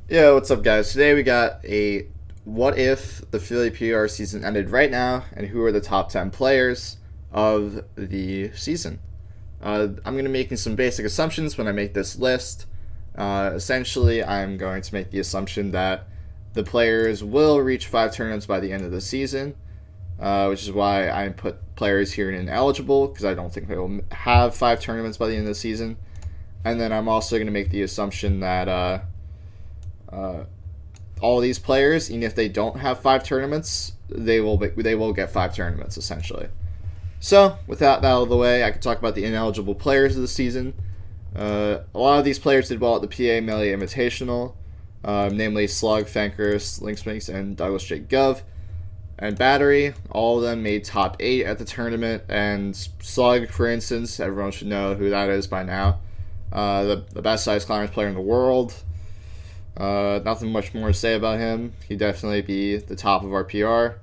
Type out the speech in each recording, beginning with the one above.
Yo, what's up, guys? Today we got a what if the Philly PR season ended right now, and who are the top 10 players of the season? I'm going to be making some basic assumptions when I make this list. Essentially, I'm going to make the assumption that the players will reach 5 tournaments by the end of the season, which is why I put players here in ineligible, because I don't think they will have 5 tournaments by the end of the season. And then I'm also going to make the assumption that uh, all these players, even if they don't have 5 tournaments, they will get 5 tournaments essentially. So with that out of the way, I can talk about the ineligible players of the season. A lot of these players did well at the PA Melee Invitational, namely Slug, Fankerus, Linksminks, and Douglas J. Gov. And Battery, all of them made top 8 at the tournament. And Slug, for instance, everyone should know who that is by now. The best ice climbers player in the world. Nothing much more to say about him. He'd definitely be the top of our PR.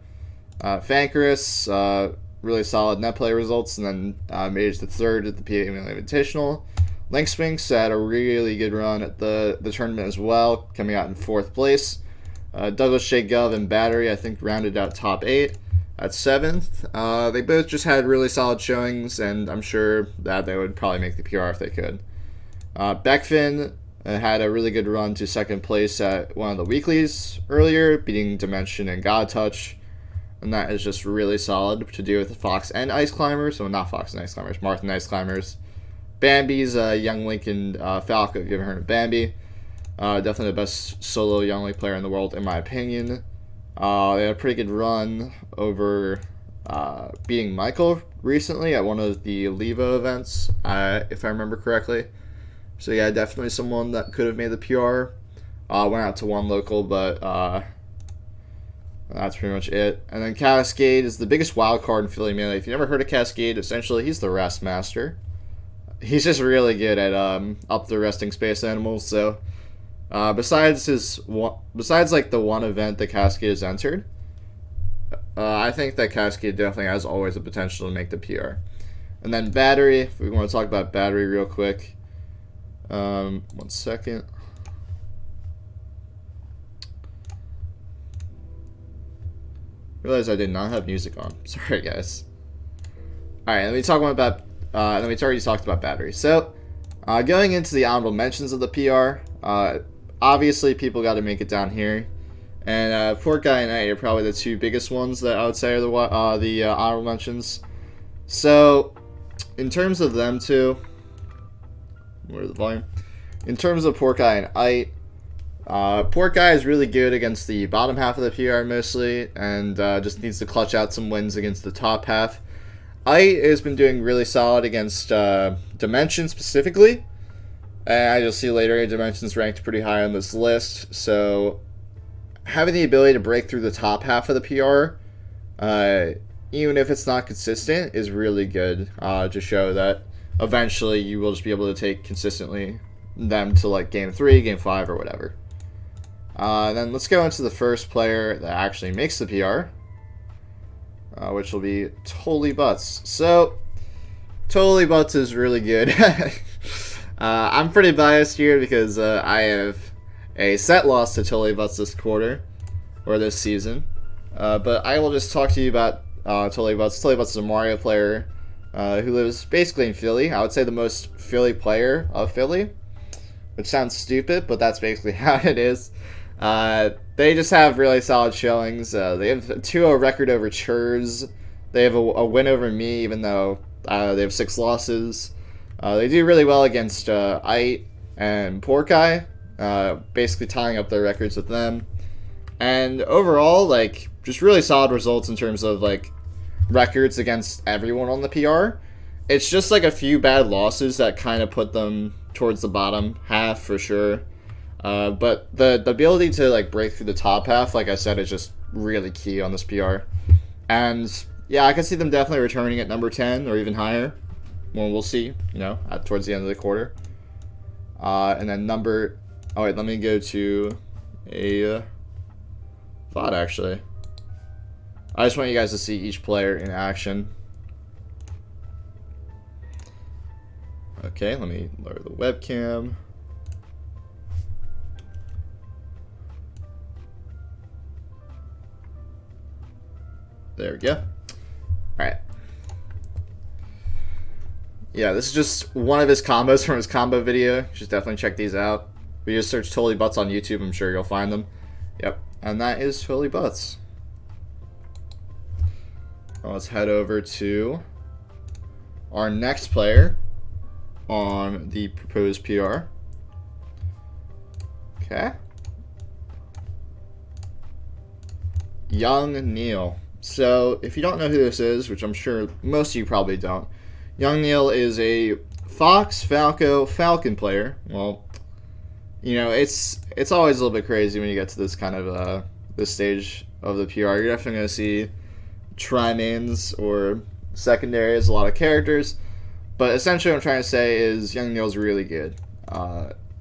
Fankerus, really solid net play results, and then made it to third at the PA Invitational. Linksminks had a really good run at the tournament as well, coming out in 4th place. Douglas J. Gov and Battery, I think, rounded out top 8 at 7th. They both just had really solid showings, and I'm sure that they would probably make the PR if they could. Beckfin had a really good run to 2nd place at one of the weeklies earlier, beating Dimension and Godtouch. And that is just really solid to do with Fox and Ice Climbers. So not Fox and Ice Climbers, Marth and Ice Climbers. Bambi's Young Link and Falco, if you haven't heard of Bambi. Definitely the best solo Young Link player in the world, in my opinion. They had a pretty good run over beating Michael recently at one of the Levo events, if I remember correctly. So yeah, definitely someone that could have made the PR. Went out to one local, but that's pretty much it. And then Cascade is the biggest wild card in Philly Melee. If you never heard of Cascade, essentially he's the rest master. He's just really good at up the resting space animals. So besides like the one event that Cascade has entered, I think that Cascade definitely has always the potential to make the PR. And then Battery, if we want to talk about Battery real quick. 1 second. Realize I did not have music on. Sorry, guys. Alright, let me talk about then we already talked about Battery. So, going into the honorable mentions of the PR, obviously people got to make it down here. And Port Guy and I are probably the 2 biggest ones that I would say are the honorable mentions. So, in terms of them two, where's the volume? In terms of Port Guy and Ite, Port Guy is really good against the bottom half of the PR mostly, and just needs to clutch out some wins against the top half. Ite has been doing really solid against Dimension specifically, and as you'll see later, Dimension's ranked pretty high on this list, so having the ability to break through the top half of the PR, even if it's not consistent, is really good to show that eventually you will just be able to take consistently them to like game 3, game 5, or whatever. Then let's go into the first player that actually makes the PR, which will be Totally Butts. So, Totally Butts is really good. I'm pretty biased here because I have a set loss to Totally Butts this quarter, or this season. But I will just talk to you about Totally Butts. Totally Butts is a Mario player who lives basically in Philly. I would say the most Philly player of Philly, which sounds stupid, but that's basically how it is. They just have really solid showings. They have a 2-0 record over Cheerz. They have a win over me, even though they have 6 losses. They do really well against Ite and Porkai, basically tying up their records with them. And overall, like, just really solid results in terms of, like, records against everyone on the PR. It's just, like, a few bad losses that kind of put them towards the bottom half for sure. But the ability to like break through the top half, like I said, is just really key on this PR. And yeah, I can see them definitely returning at number 10 or even higher. Well, we'll see, towards the end of the quarter. And then oh wait, let me go to a thought actually. I just want you guys to see each player in action. Okay, let me lower the webcam. There we go. Alright. Yeah, this is just one of his combos from his combo video. You should definitely check these out. If you just search Totally Butts on YouTube, I'm sure you'll find them. Yep, and that is Totally Butts. Now let's head over to our next player on the proposed PR. Okay. Young Neil. So, if you don't know who this is, which I'm sure most of you probably don't, Young Neil is a Fox, Falco, Falcon player. Well, you know, it's always a little bit crazy when you get to this kind of, this stage of the PR. You're definitely going to see tri-mains or secondaries, a lot of characters. But essentially what I'm trying to say is Young Neil's really good.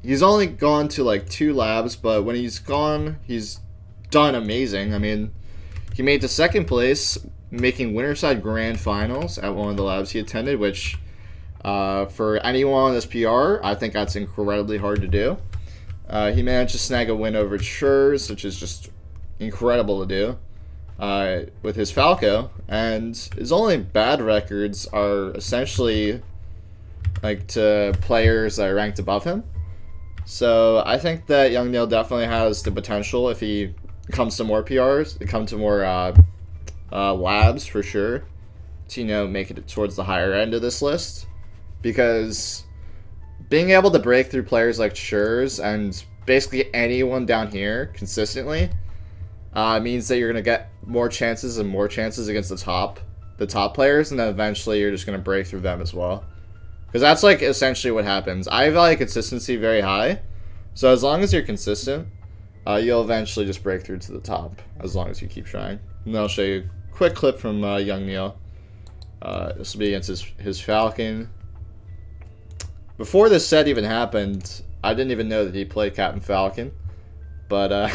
He's only gone to like 2 labs, but when he's gone, he's done amazing. I mean, he made the 2nd place, making Winterside Grand Finals at one of the labs he attended, which for anyone on this PR, I think that's incredibly hard to do. He managed to snag a win over Cheerz, which is just incredible to do, with his Falco, and his only bad records are essentially like to players that are ranked above him. So I think that Young Neil definitely has the potential, if he comes to more PRs, to come to more labs for sure, to, you know, make it towards the higher end of this list. Because being able to break through players like Cheerz and basically anyone down here consistently means that you're going to get more chances and more chances against the top players, and then eventually you're just going to break through them as well. Because that's like essentially what happens. I value consistency very high, so as long as you're consistent, you'll eventually just break through to the top, as long as you keep trying. And I'll show you a quick clip from Young Neil. This will be against his Falcon. Before this set even happened, I didn't even know that he played Captain Falcon, but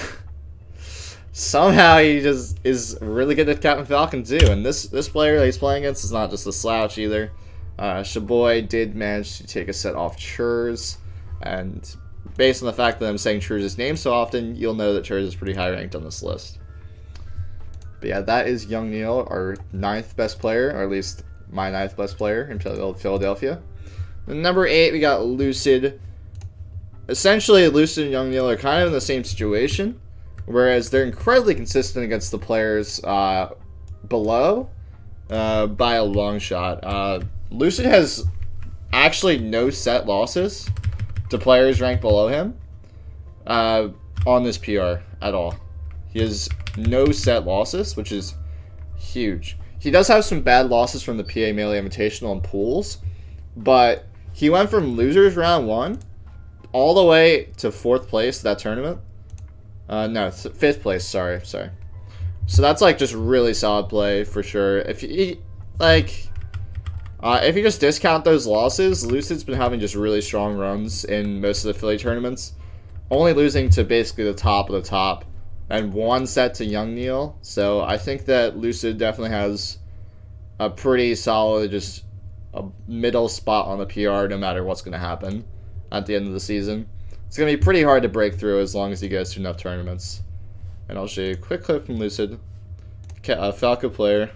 somehow he just is really good at Captain Falcon too. And this player that he's playing against is not just a slouch either. Shaboy did manage to take a set off Cheerz, and based on the fact that I'm saying Cheerz's name so often, you'll know that Cheerz is pretty high ranked on this list. But yeah, that is Young Neil, our 9th best player, or at least my 9th best player in Philadelphia. And number 8, we got Lucid. Essentially, Lucid and Young Neil are kind of in the same situation, whereas they're incredibly consistent against the players below by a long shot. Lucid has actually no set losses to players ranked below him on this PR at all. He has no set losses, which is huge. He does have some bad losses from the PA Melee Invitational and pools, but he went from losers round 1 all the way to 4th place that tournament. No, 5th place, sorry. So that's like just really solid play for sure. If you if you just discount those losses, Lucid's been having just really strong runs in most of the Philly tournaments, only losing to basically the top of the top, and 1 set to Young Neil. So I think that Lucid definitely has a pretty solid, just a middle spot on the PR no matter what's going to happen at the end of the season. It's going to be pretty hard to break through as long as he goes to enough tournaments. And I'll show you a quick clip from Lucid, a Falco player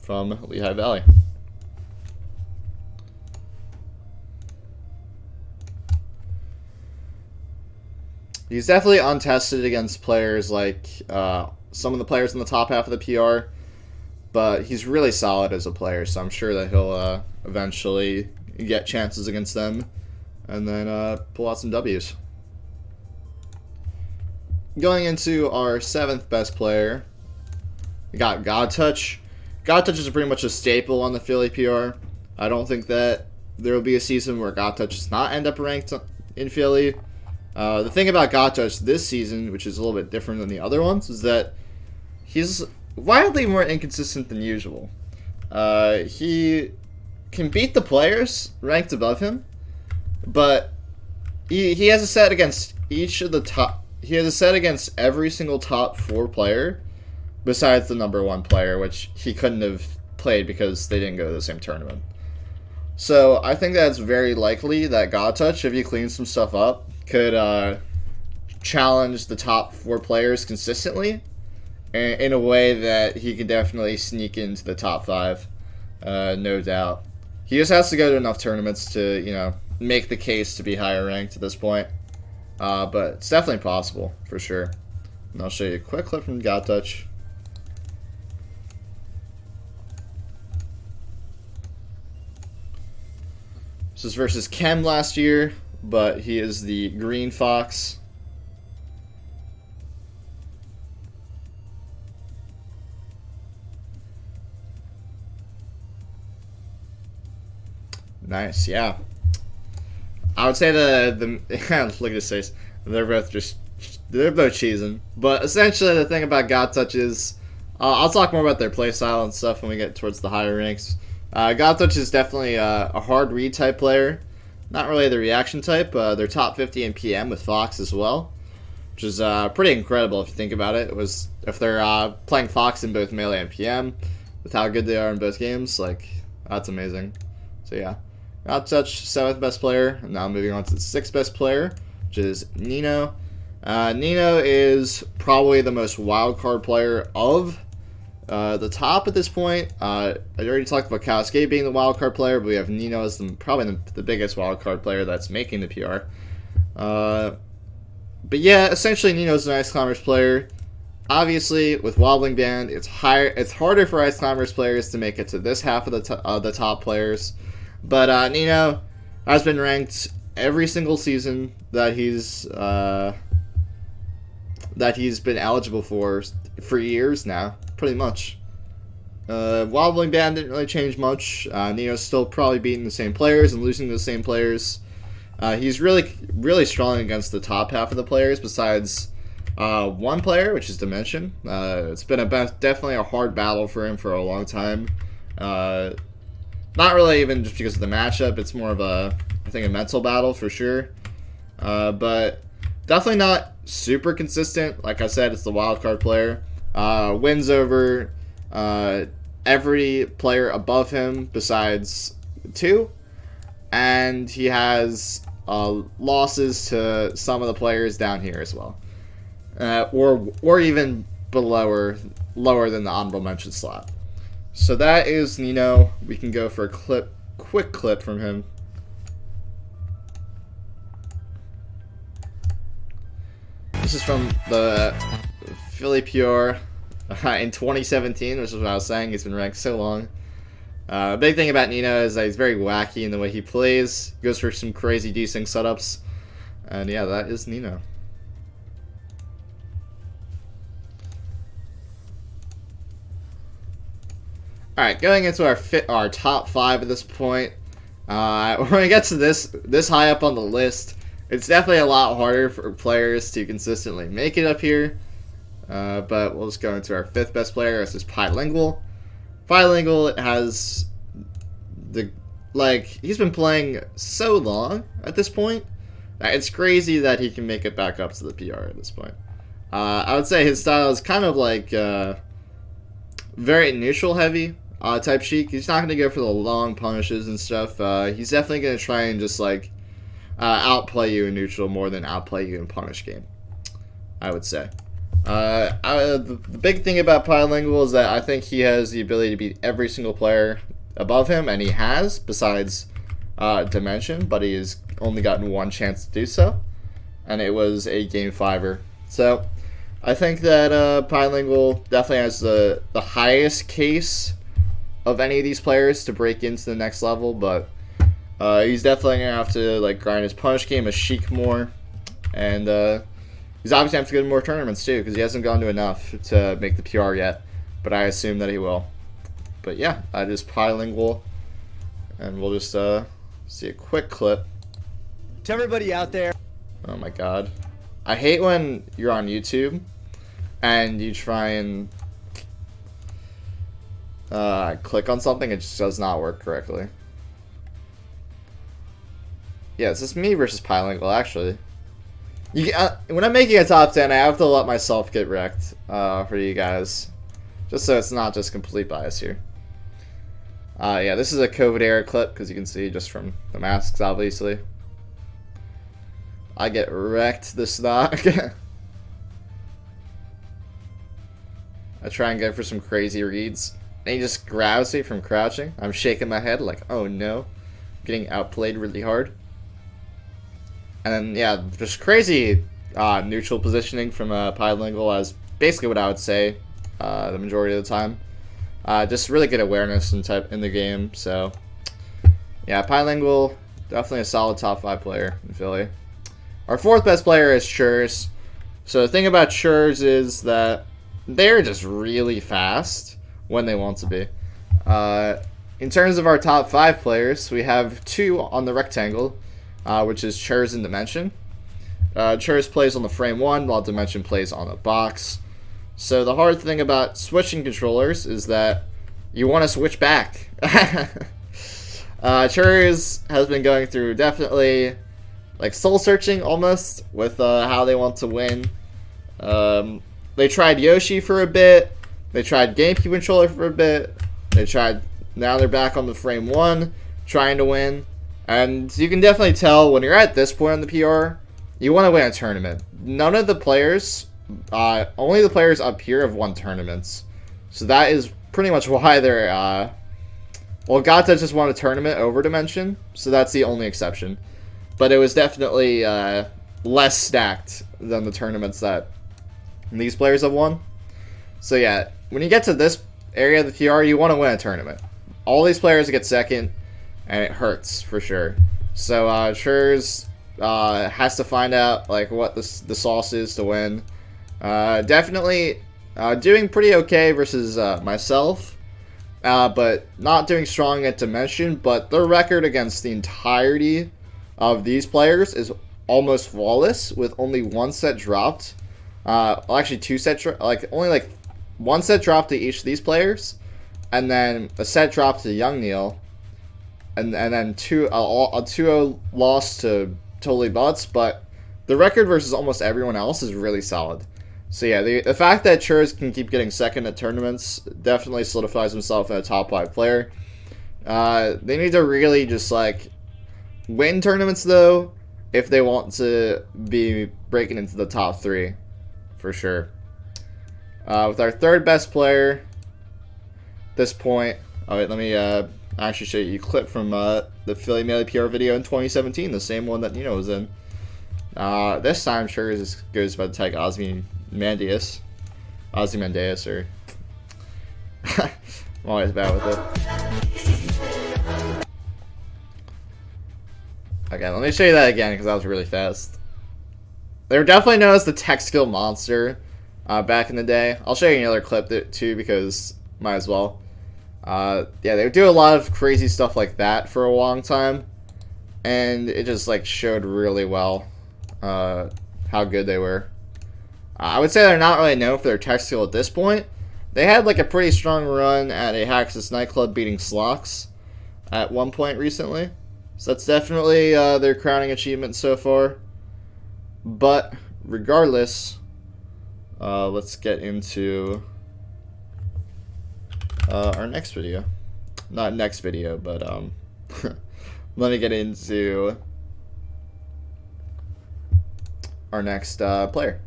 from Lehigh Valley. He's definitely untested against players like some of the players in the top half of the PR, but he's really solid as a player, so I'm sure that he'll eventually get chances against them and then pull out some W's. Going into our 7th best player, we got Godtouch. Godtouch is pretty much a staple on the Philly PR. I don't think that there will be a season where Godtouch does not end up ranked in Philly. The thing about Godtouch this season, which is a little bit different than the other ones, is that he's wildly more inconsistent than usual. He can beat the players ranked above him, but he has a set against each of the top. He has a set against every single top 4 player, besides the number 1 player, which he couldn't have played because they didn't go to the same tournament. So I think that it's very likely that Godtouch, if he cleans some stuff up, could challenge the top 4 players consistently, in a way that he can definitely sneak into the top 5, no doubt. He just has to go to enough tournaments to, you know, make the case to be higher ranked at this point. But it's definitely possible, for sure. And I'll show you a quick clip from Godtouch. This is versus Chem last year, but he is the Green Fox. Nice, yeah. I would say the look at his face. They're both cheesing. But essentially, the thing about Godtouch is, I'll talk more about their playstyle and stuff when we get towards the higher ranks. Godtouch is definitely a hard read type player. Not really the reaction type. They're top 50 in PM with Fox as well, which is pretty incredible if you think about it. It was if they're playing Fox in both melee and PM, with how good they are in both games, like that's amazing. So yeah, Godtouch 7th best player. And now moving on to the 6th best player, which is Nino. Nino is probably the most wildcard player of the top at this point. I already talked about Cascade being the wildcard player, but we have Nino as probably the biggest wildcard player that's making the PR. But yeah, essentially Nino's an Ice Climbers player. Obviously, with Wobbling Band, it's harder for Ice Climbers players to make it to this half of the top players. But Nino has been ranked every single season that he's been eligible for years now, pretty much. Wobbling Band didn't really change much. Nino's still probably beating the same players and losing to the same players. He's really strong against the top half of the players, besides one player, which is Dimension. It's been definitely a hard battle for him for a long time. Not really even just because of the matchup. It's more of I think a mental battle for sure. But definitely not super consistent. Like I said, it's the wildcard player. Wins over every player above him besides 2. And he has losses to some of the players down here as well. Or even lower than the honorable mention slot. So that is Nino. We can go for a quick clip from him. This is from the Philly PR in 2017, which is what I was saying. He's been ranked so long. Big thing about Nino is that he's very wacky in the way he plays. He goes for some crazy desync setups. And yeah, that is Nino. Alright, going into our top 5 at this point. When we get to this high up on the list, it's definitely a lot harder for players to consistently make it up here. But we'll just go into our 5th best player. This is Pilingual. Pilingual has he's been playing so long at this point. It's crazy that he can make it back up to the PR at this point. I would say his style is kind of like very neutral heavy type Sheik. He's not going to go for the long punishes and stuff. He's definitely going to try and just outplay you in neutral more than outplay you in punish game, I would say. The big thing about Pilingual is that I think he has the ability to beat every single player above him, and he has, besides Dimension, but he has only gotten one chance to do so, and it was a game 5er. So I think that Pilingual definitely has the highest case of any of these players to break into the next level, but he's definitely going to have to grind his punish game, his Sheik more, and he's obviously have to go to more tournaments too, because he hasn't gone to enough to make the PR yet, but I assume that he will. But yeah, that is Pilingual, and we'll just see a quick clip. To everybody out there. Oh my god. I hate when you're on YouTube and you try and click on something, it just does not work correctly. Yeah, it's just me versus Pilingual, actually. When I'm making a top 10, I have to let myself get wrecked for you guys, just so it's not just complete bias here. Yeah, this is a COVID era clip, because you can see just from the masks, obviously. I get wrecked this stock. I try and go for some crazy reads, and he just grabs me from crouching. I'm shaking my head like, oh no. Getting outplayed really hard. And then, yeah, just crazy neutral positioning from Pilingual as basically what I would say the majority of the time. Just really good awareness in the game. So, yeah, Pilingual, definitely a solid top 5 player in Philly. Our 4th best player is Cheerz. So the thing about Cheerz is that they're just really fast when they want to be. In terms of our top 5 players, we have 2 on the rectangle, which is Cheerz and Dimension. Cheerz plays on the frame 1, while Dimension plays on the box. So the hard thing about switching controllers is that you want to switch back. Cheerz has been going through definitely like soul searching almost with how they want to win. They tried Yoshi for a bit. They tried GameCube controller for a bit. Now they're back on the frame 1, trying to win. And you can definitely tell when you're at this point in the PR, you want to win a tournament. None of the players, only the players up here have won tournaments. So that is pretty much why they're, well, Godtouch just won a tournament over Dimension, so that's the only exception. But it was definitely less stacked than the tournaments that these players have won. So yeah, when you get to this area of the PR, you want to win a tournament. All these players get second, and it hurts for sure. So Cheerz has to find out like what the sauce is to win. Definitely doing pretty okay versus myself, but not doing strong at Dimension. But their record against the entirety of these players is almost flawless, with only 1 set dropped. Well, actually 2 sets, only like 1 set dropped to each of these players, and then a set dropped to Young Neil, and then a 2-0 loss to totally Vods. But the record versus almost everyone else is really solid. So yeah, the fact that Cheerz can keep getting second at tournaments definitely solidifies himself as a top 5 player. They need to really just like win tournaments though, if they want to be breaking into the top 3, for sure. With our 3rd best player at this point, let me actually show you a clip from the Philly Melee PR video in 2017, the same one that Nino was in. This time Cheerz goes by the tag Ozymandias, or I'm always bad with it. Okay, let me show you that again because that was really fast. They were definitely known as the tech skill monster back in the day. I'll show you another clip too because might as well. Yeah, they would do a lot of crazy stuff like that for a long time, and it just like showed really well how good they were. I would say they're not really known for their tech skill at this point. They had like a pretty strong run at a Haxus nightclub beating Slox at one point recently. So that's definitely their crowning achievement so far. But regardless, let's get into our next video. Not next video, but let me get into our next player.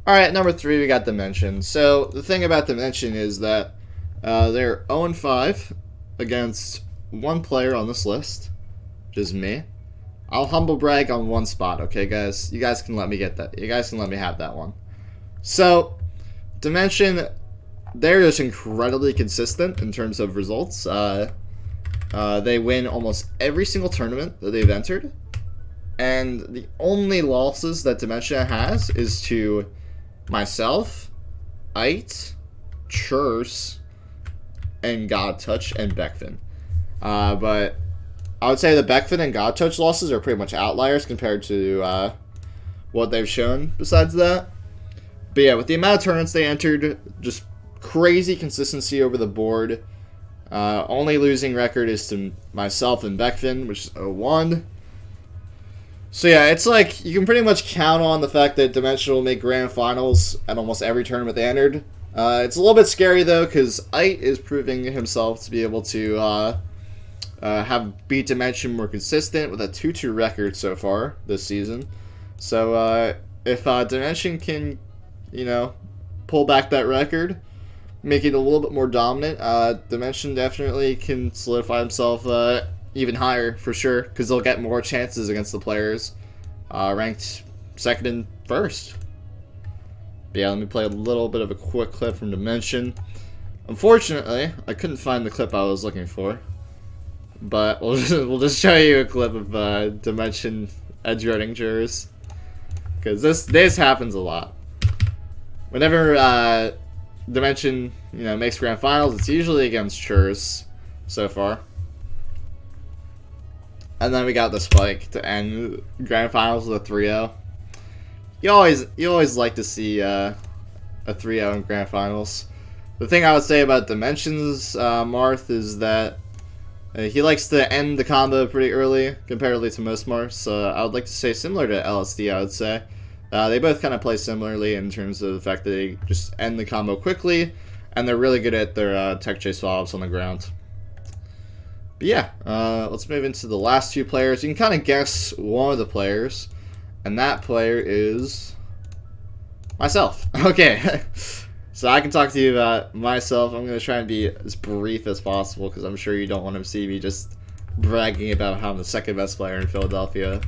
Alright, number 3, we got Dimension. So, the thing about Dimension is that they're 0-5 against 1 player on this list, which is me. I'll humble brag on 1 spot, okay, guys? You guys can let me get that. You guys can let me have that one. So, Dimension, they're just incredibly consistent in terms of results. They win almost every single tournament that they've entered. And the only losses that Dimension has is to myself, Ite, Cheerz, and Godtouch, and Beckfin. But I would say the Beckfin and Godtouch losses are pretty much outliers compared to what they've shown besides that. But yeah, with the amount of tournaments they entered, just crazy consistency over the board. Only losing record is to myself and Beckfin, which is 0-1. So yeah, it's like you can pretty much count on the fact that Dimension will make grand finals at almost every tournament they entered. It's a little bit scary though, because Ite is proving himself to be able to have beat Dimension more consistent with a 2-2 record so far this season. So if Dimension can, you know, pull back that record, make it a little bit more dominant, Dimension definitely can solidify himself even higher for sure, because they'll get more chances against the players ranked second and first. But yeah, let me play a little bit of a quick clip from Dimension. Unfortunately, I couldn't find the clip I was looking for, but we'll just show you a clip of Dimension edgeguarding Cheerz, because this happens a lot. Whenever Dimension, you know, makes grand finals, it's usually against Cheerz so far. And then we got the spike to end grand finals with a 3-0. You always like to see a 3-0 in grand finals. The thing I would say about Dimension's Marth is that he likes to end the combo pretty early, comparatively to most Marths. I would like to say similar to LSD, I would say. They both kind of play similarly in terms of the fact that they just end the combo quickly, and they're really good at their tech chase follow-ups on the ground. But yeah, let's move into the last two players. You can kind of guess one of the players, and that player is myself. Okay, so I can talk to you about myself. I'm going to try and be as brief as possible, because I'm sure you don't want to see me just bragging about how I'm the second best player in Philadelphia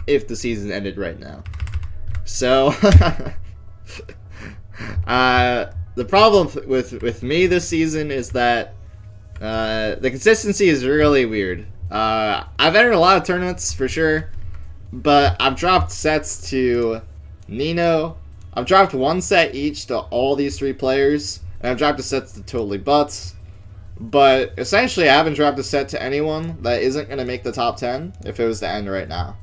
if the season ended right now. So, the problem with me this season is that the consistency is really weird. I've entered a lot of tournaments for sure, but I've dropped sets to Nino. I've dropped one set each to all these three players, and I've dropped a set to Totally Butts. But essentially, I haven't dropped a set to anyone that isn't going to make the top 10 if it was to end right now.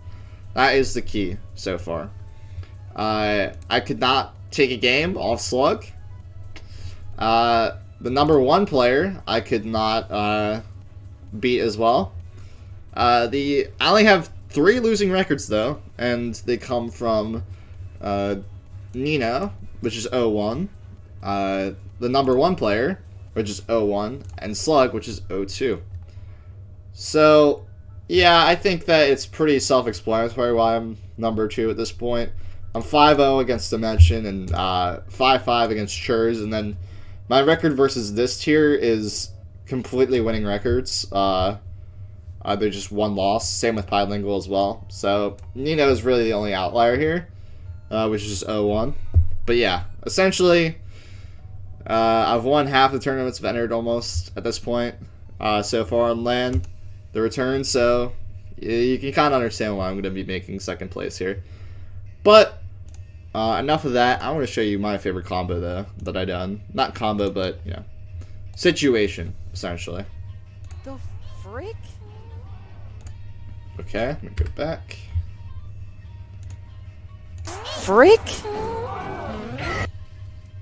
That is the key so far. I could not take a game off Slug. The number one player I could not beat as well. I only have 3 losing records though, and they come from Nino, which is 0-1, the number one player, which is 0-1, and Slug, which is 0-2. So yeah, I think that it's pretty self-explanatory why I'm number 2 at this point. I'm 5-0 against Dimension and 5-5 against Cheerz, and then my record versus this tier is completely winning records. They're just one loss. Same with Pilingual as well. So Nino is really the only outlier here, which is 0-1. But yeah, essentially, I've won half the tournaments I've entered almost at this point so far on LAN, the return. So you can kind of understand why I'm going to be making second place here. But enough of that. I want to show you my favorite combo though that I done. Not combo, but you know, situation essentially. The frick? Okay, let me go back. Frick?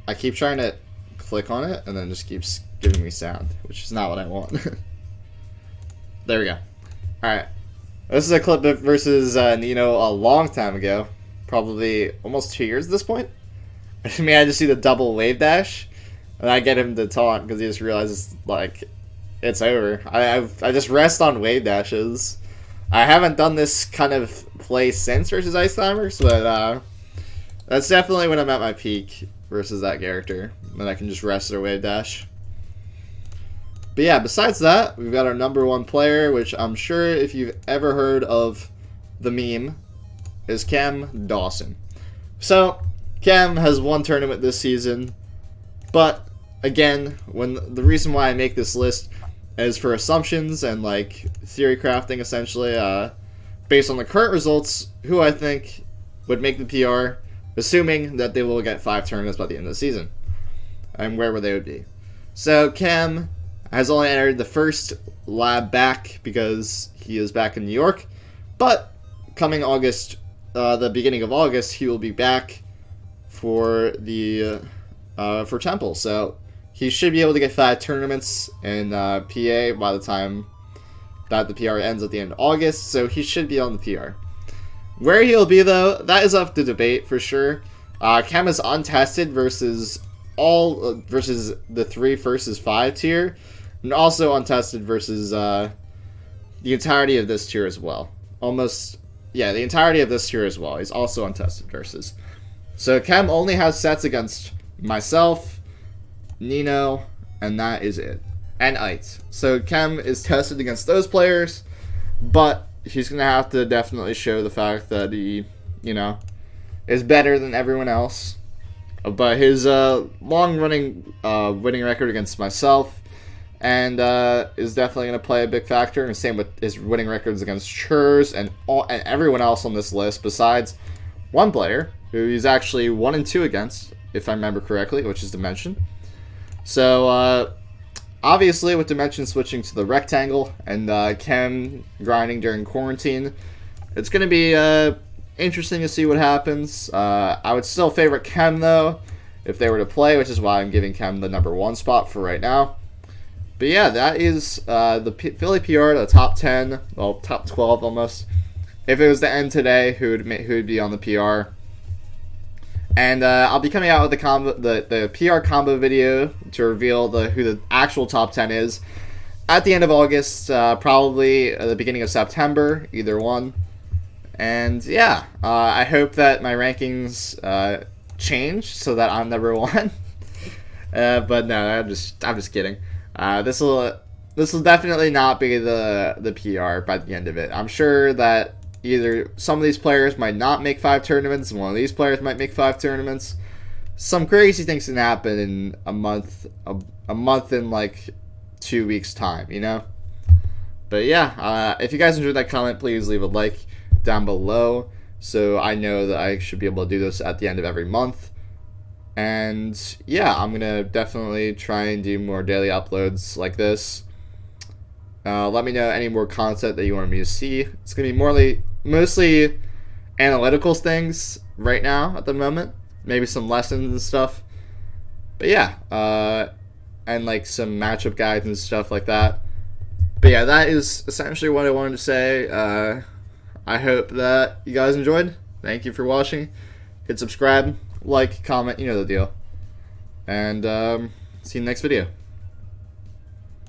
I keep trying to click on it and then it just keeps giving me sound, which is not what I want. There we go. Alright. This is a clip versus Nino a long time ago. Probably almost 2 years at this point. I mean, I just see the double wave dash, and I get him to taunt because he just realizes, like, it's over. I just rest on wave dashes. I haven't done this kind of play since versus Ice Timers, but that's definitely when I'm at my peak versus that character. Then I can just rest their wave dash. But yeah, besides that, we've got our number one player, which I'm sure if you've ever heard of the meme, is Cam Dawson. So, Cam has one tournament this season, but again, the reason why I make this list is for assumptions and like theory crafting essentially, based on the current results, who I think would make the PR, assuming that they will get 5 tournaments by the end of the season, and wherever they would be. So Cam has only entered the first lab back because he is back in New York, but coming August, the beginning of August, he will be back for the for Temple. So he should be able to get 5 tournaments in PA by the time that the PR ends at the end of August. So he should be on the PR. Where he'll be though, that is up to debate for sure. Cam is untested versus versus the 3 versus 5 tier, and also untested versus the entirety of this tier as well. Almost yeah, the entirety of this year as well. He's also untested versus. So Chem only has sets against myself, Nino, and that is it. And Ite. So Chem is tested against those players, but he's going to have to definitely show the fact that he, you know, is better than everyone else. But his long-running winning record against myself and is definitely going to play a big factor. And same with his winning records against Cheerz and everyone else on this list besides one player who he's actually 1-2 against, if I remember correctly, which is Dimension. So, obviously, with Dimension switching to the rectangle and Chem grinding during quarantine, it's going to be interesting to see what happens. I would still favorite Chem, though, if they were to play, which is why I'm giving Chem the '1 spot for right now. But yeah, that is the Philly PR, the top 10, well, top 12 almost. If it was to end today, who would be on the PR? And I'll be coming out with the PR combo video to reveal who the actual top 10 is at the end of August, probably at the beginning of September, either one. And yeah, I hope that my rankings change so that I'm #1. But no, I'm just kidding. This will definitely not be the PR by the end of it. I'm sure that either some of these players might not make 5 tournaments, and one of these players might make 5 tournaments. Some crazy things can happen in a month in like 2 weeks time, you know? But yeah, if you guys enjoyed that comment, please leave a like down below so I know that I should be able to do this at the end of every month. And yeah, I'm going to definitely try and do more daily uploads like this. Let me know any more content that you want me to see. It's going to be mostly analytical things right now at the moment. Maybe some lessons and stuff. But yeah, and like some matchup guides and stuff like that. But yeah, that is essentially what I wanted to say. I hope that you guys enjoyed. Thank you for watching. Hit subscribe, like, comment, you know the deal. And see you in the next video.